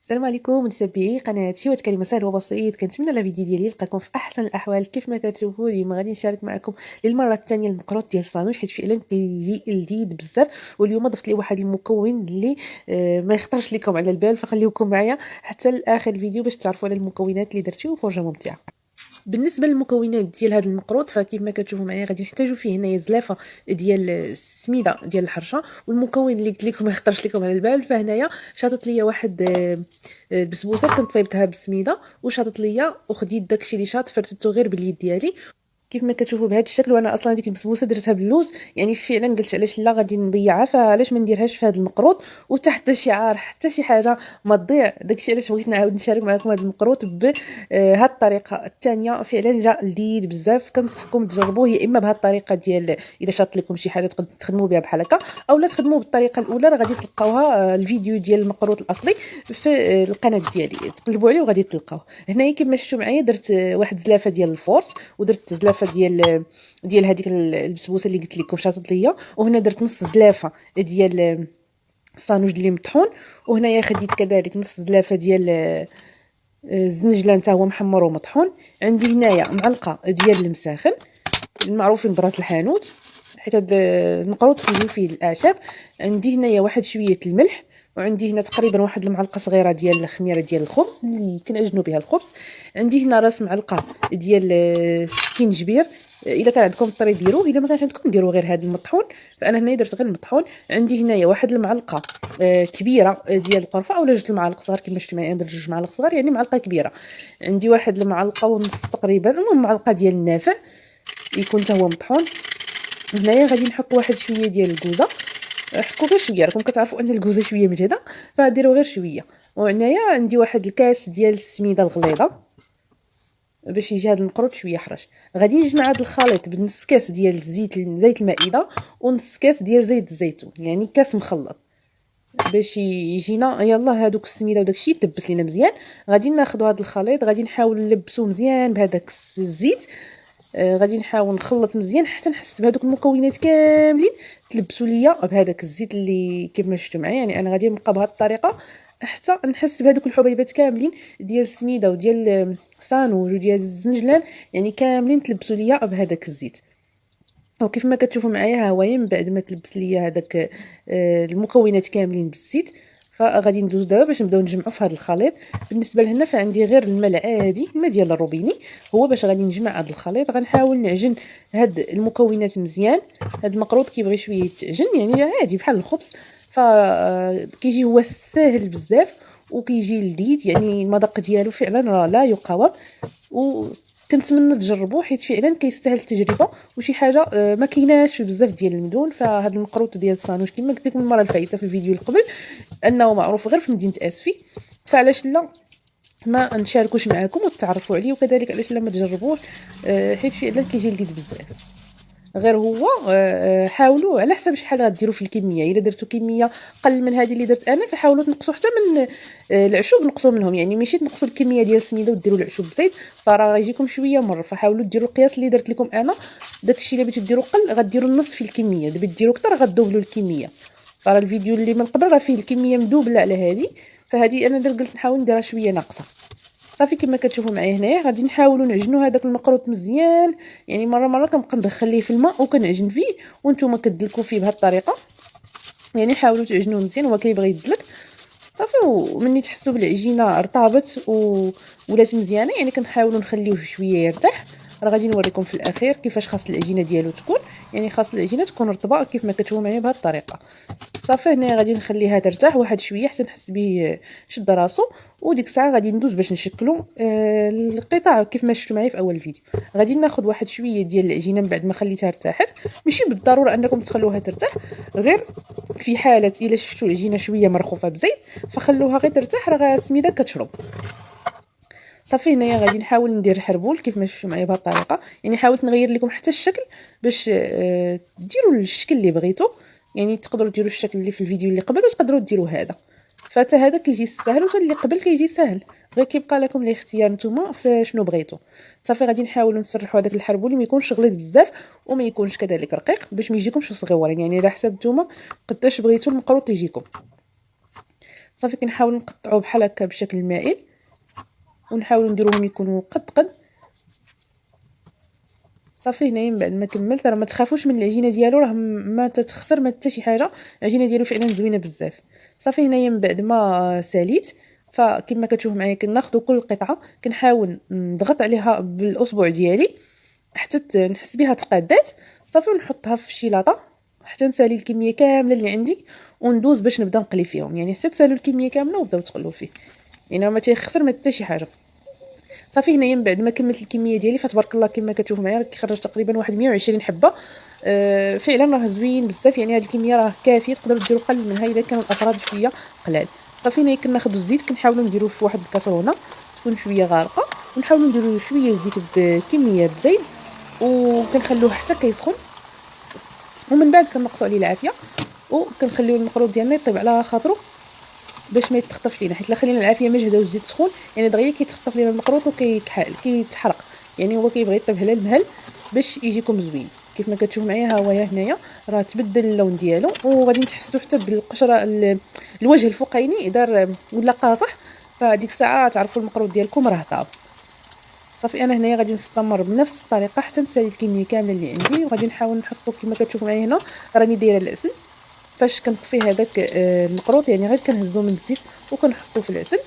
السلام عليكم متابعي قناتي وهاد كلمه سهل وبسيط. كنتمنى لا فيديو ديالي يلقاكم في احسن الاحوال. كيف ما كتشوفوا اليوم غادي نشارك معكم للمره الثانيه المقروط ديال الصانوج، حيت فعلا كيجي لذيذ بزاف. واليوم ضفت لي واحد المكون اللي ما يخطرش لكم على البال، فخليكم معايا حتى لاخر الفيديو باش تعرفوا على المكونات اللي درتي وفرجه ممتعه. بالنسبه للمكونات ديال هذا المقروط، فكيف ما كتشوفوا معايا غادي نحتاجوا فيه هنايا زلافه ديال السميده ديال الحرشه. والمكون اللي قلت لكم ما يخطرش لكم على البال، فهنايا شاطت ليا واحد البسبوسه كنت صايبتها بالسميده، وشاطت ليا وخديت داكشي اللي شاط فرتته غير باليد ديالي كيف ما كتشوفوا بهذا الشكل. وانا اصلا ديك البسبوسه درتها باللوز، يعني فعلا قلت علاش لا غادي نضيعها، فعلاش ما نديرهاش في هذا المقروط وتحت شعار حتى شي حاجه ما تضيع. داكشي علاش بغيت نعاود نشارك معكم هذا المقروط بهذه الطريقه الثانيه. فعلا جا لذيذ بزاف، كنصحكم تجربوه يا اما بهذه الطريقه ديال اذا شاط لكم شي حاجه تقدروا تخدموا بها بحال هكا، او لا تخدموا بالطريقه الاولى. راه غادي تلقاوها الفيديو ديال المقروط الاصلي في القناه ديالي، تقلبوا عليه وغادي تلقاوه. هنايا كما شفتوا معايا درت واحد زلافه ديال الفورس، ودرت زلافه ديال هذيك البسبوسه اللي قلت لكم شاطت ليا، وهنا درت نص زلافه ديال الصانوج اللي مطحون، وهنايا خديت كذلك نص زلافه ديال الزنجلان حتى هو محمر ومطحون. عندي هنايا معلقه ديال المساخن المعروفين براس الحانوت، حيت هاد المقروط كيجيو فيه الاعشاب. عندي هنايا واحد شويه الملح، وعندي هنا تقريبا واحد المعلقه صغيره ديال الخميره ديال الخبز اللي كنعجنوا بها الخبز. عندي هنا راس معلقه ديال السكينجبير، الا كان عندكم الطري ديروه، الا ما كانش عندكم ديروا غير هذا المطحون، فانا هنا درت غير المطحون. عندي هنايا واحد المعلقه كبيره ديال القرفه، اولا 2 المعالق صغار كما شفتوا معايا، درت 2 معالق صغار يعني معلقه كبيره. عندي واحد المعلقه ونص تقريبا، المهم معلقه ديال النافع يكون حتى هو مطحون. هنايا غادي نحط واحد شويه ديال الكوزه، حكوا غير شويه، راكم كتعرفوا ان الكوزه شويه مجهده فديروا غير شويه. وهنايا عندي واحد الكاس ديال السميده الغليظه باش يجي هذا المقروط شويه حرش. غادي نجمع هذا الخليط بنص كاس ديال زيت المائده ونص كاس ديال زيت الزيتون، يعني كاس مخلط باش يجينا يلا هذوك السميده وداكشي يتلبس لينا مزيان. غادي ناخذوا هذا الخليط، غادي نحاول نلبسوه مزيان بهذاك الزيت. غادي نحاول نخلط مزيان حتى نحس بهذوك المكونات كاملين تلبسوا ليا بهذاك الزيت اللي كيف ما شفتوا معايا. يعني انا غادي نبقى بهذه الطريقه حتى نحس بهذوك الحبيبات كاملين ديال السميده وديال الصانوج وديال الزنجلان، يعني كاملين تلبسوا ليا بهذاك الزيت. وكيف ما كتشوفوا معايا ها هويا من بعد ما تلبس ليا هذاك المكونات كاملين بالزيت، فغادي ندوز دابا باش نبداو نجمعوا في هذا الخليط. بالنسبه لهنا فعندي غير الماء العادي، الماء ديال الروبيني هو باش غادي نجمع هذا الخليط. غنحاول نعجن هاد المكونات مزيان. هاد المقروط كيبغي شويه يتعجن يعني عادي بحال الخبز، فكيجي هو ساهل بزاف وكيجي لذيذ، يعني المذاق ديالو فعلا راه لا يقاوم. كنتمنى تجربوه حيت فعلا كيستاهل التجربه، وشي حاجه ما كايناش في بزاف ديال المدن. فهاد المقروط ديال الصانوج كما قلت لكم المره الفايته في الفيديو اللي قبل انه معروف غير في مدينه اسفي، فعلاش لا ما نشاركوش معكم وتعرفوا عليه، وكذلك علاش لا ما تجربوه حيت فعلا كيجي لذيذ بزاف. غير هو حاولوا على حسب شحال غديروا في الكميه. الا درتوا كميه قل من هذه اللي درت انا، فحاولوا تنقصوا حتى من العشوب، نقصوا منهم. يعني ماشي تنقصوا الكميه ديال السميده وديروا العشوب بزيت، فراه غيجيكم شويه مر. فحاولوا ديروا القياس اللي درت لكم انا. داكشي اللي بغيتو ديروا قل غديروا النص في الكميه، دابا ديروا اكثر غدوبلوا الكميه. فراه الفيديو اللي من قبل راه فيه الكميه مدوبله على هذه، فهذه انا قلت نحاول نديرها شويه ناقصه. صافي كما كتشوفوا معايا هنايا غادي نحاولوا نعجنوا هذاك المقروط مزيان. يعني مره كنبقى ندخل ليه في الماء وكنعجن فيه، وانتم كدلكوا فيه بهذه الطريقه. يعني حاولوا تعجنوه مزيان، هو كيبغي يدلك صافي. ومني تحسوا بالعجينه ارتبط ولات مزيانه، يعني كنحاولوا نخليوه شويه يرتاح. راه غادي نوريكم في الاخير كيفاش خاص العجينه ديالو تكون، يعني خاص العجينه تكون رطبه كيف ما كتشوفوا معايا بهذه الطريقه. صافي هنا غادي نخليها ترتاح واحد شويه حتى نحس به شد راسو، وديك الساعه غادي ندوز باش نشكلوا القطع كيف ما شفتوا معايا في اول الفيديو. غادي ناخذ واحد شويه ديال العجينه من بعد ما خليتها ارتاحت، ماشي بالضروره انكم تخلوها ترتاح، غير في حاله الا شفتوا العجينه شويه مرخوفه بزيت فخلوها غير ترتاح، راه السميده كتشرب. صافي هنايا غادي نحاول ندير حربول كيف ما شفتوا معايا بهذه الطريقه. يعني حاولت نغير لكم حتى الشكل باش ديروا الشكل اللي بغيتو. يعني تقدروا ديروا الشكل اللي في الفيديو اللي قبل، وتقدروا ديروا هذا. فتا هذا كيجي سهل، وتا اللي قبل كيجي سهل، غير كيبقى لكم الاختيار نتوما في شنو بغيتو. صافي غادي نحاولوا نسرحوا هذاك الحربول، ما يكونش غليظ بزاف وما يكونش كذلك رقيق باش ما يجيكمش صغيورين، يعني على حسب نتوما قداش بغيتو المقروط يجيكم. صافي كنحاول نقطعوه بحال هكا بشكل مائل، ونحاولوا نديروهم يكونوا قد صافي. هنايا من بعد ما كملت، راه ما تخافوش من العجينه ديالو، راه ما تتخسر ما حتى شي حاجه، العجينه ديالو فعلا زوينه بزاف. صافي هنايا من بعد ما ساليت، فكما كتشوف معايا كناخذ كل قطعه كنحاول نضغط عليها بالاصبع ديالي حتى نحس بها تقادات. صافي ونحطها في شي لاطه حتى نسالي الكميه كامله اللي عندي، وندوز باش نبدا نقلي فيهم، يعني حتى تسالوا الكميه كامله وبداو تقلوا فيه، يعني ما تيخسر ما حتى شي حاجه. صافي هنايا من بعد ما كملت الكميه ديالي، فتبارك الله كما كتشوف معايا راه كيخرج تقريبا واحد 120 حبه. فعلا راه زوين بزاف، يعني هذه الكميه راه كافيه، تقدروا ديروا قل منها الا كانوا الافراد شويه قلال. صافي هنايا كناخذوا الزيت كنحاولوا نديروه في واحد الكاسرونه تكون شويه غارقه، ونحاولوا نديروا شويه الزيت بكميه بزين، وكنخلوه حتى كيسخن، ومن بعد كنقصوا عليه العافيه، وكنخليو المقروط ديالنا يطيب على خاطرو باش ما يتخطفش لينا، حيت الا خلينا العافيه مجهده والزيت سخون يعني دغيا كيتخطف لينا المقروط كيتحرق، يعني هو كيبغي يطيب على المهل باش يجيكم زوين. كيف ما كتشوف معايا ها هو هنايا راه تبدل اللون ديالو، وغادي تحسوا حتى بالقشره الوجه الفوقاني دار ولا قاصح، فديك الساعه تعرفوا المقروط ديالكم راه طاب. صافي انا هنايا غادي نستمر بنفس الطريقه حتى نسالي الكميه كامله اللي عندي، وغادي نحاول نحطو كما كتشوف معايا هنا راني دايره العسل. فاش كنطفي هذاك المقروط يعني غير كنهزو من الزيت وكنحطو في العسل،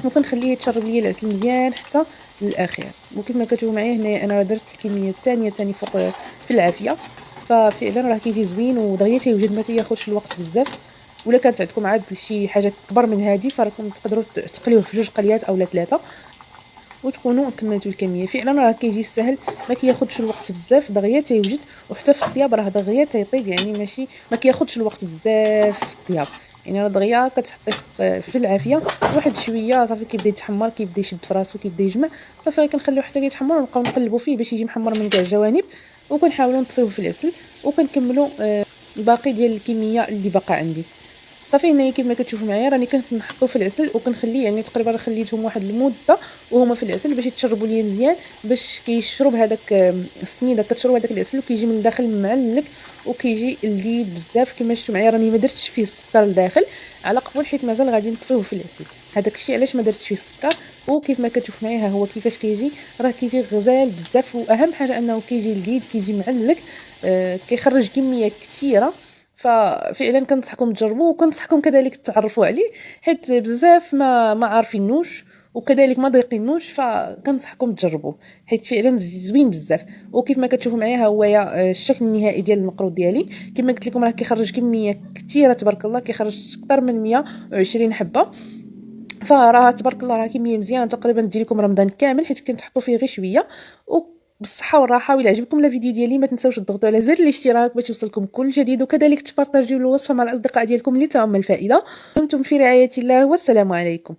وكنخليه يتشرب ليا العسل مزيان حتى للاخير. وكما كتشوفوا معايا هنا انا درت الكميه الثانيه ثاني فوق في العافيه، ففعلا راه كيجي زوين ودغيا تيوجد ما تياخذش الوقت بزاف. ولا كانت عندكم عاد شي حاجه كبر من هذه فراكم تقدروا تقليوه في 2 قليات اولا 3 وتكونوا كملتوا الكميه. فعلا راه كيجي سهل ما كياخذش الوقت بزاف، دغيا تيوجد، وحتى في الطياب راه دغيا تيطيب، يعني ماشي ما كياخذش الوقت بزاف في الطياب، يعني راه دغيا كتحطيه في العافيه واحد شويه صافي كيبدا يتحمر، كيبدا يشد في راسو، كيبدا يجمع. صافي كنخليوه حتى كيتحمر ونبقاو نقلبوا فيه باش يجي محمر من كاع الجوانب، وكنحاولوا نطفيوه في العسل وكنكملوا الباقي ديال الكميه اللي باقا عندي. صافي هنايا كما كتشوفوا معايا راني كنت نحطو في العسل وكنخليه، يعني تقريبا خليتهم واحد المده وهما في العسل باش يتشربوا ليا مزيان، باش كيشرب هذاك السميده كتشرب هذاك العسل وكيجي من الداخل معلك وكيجي لذيذ بزاف. كما شفتوا معايا راني ما درتش فيه السكر لداخل على قبل، حيت مازال غادي نطفيوه في العسل، هذاك الشيء علاش ما درتش فيه السكر. وكيف ما كتشوف معايا ها هو كيفاش كيجي، راه كيجي غزال بزاف، واهم حاجه انه كيجي لذيذ كيجي معلك، كيخرج كميه كثيره. ففعلا كنصحكم تجربوه، وكنصحكم كذلك تعرفوا عليه، حيت بزاف ما عارفينوش وكذلك ما ضايقينوش، فكنصحكم تجربوه حيت فعلا زوين بزاف. وكيف ما كتشوفوا معايا ها هو الشكل النهائي ديال المقروط ديالي، كما قلت لكم راه كيخرج كميه كثيره تبارك الله، كيخرج اكثر من 120 حبه، فراه تبارك الله راه كميه مزيانه تقريبا تجي لكم رمضان كامل، حيت كنتحطوا فيه غير شويه. بالصحه والراحه. وإلا عجبكم الفيديو ديالي ما تنساوش تضغطوا على زر الاشتراك باش يوصلكم كل جديد، وكذلك تبارطاجيو الوصفه مع الاصدقاء ديالكم اللي تاهم الفائده. دمتم في رعايه الله والسلام عليكم.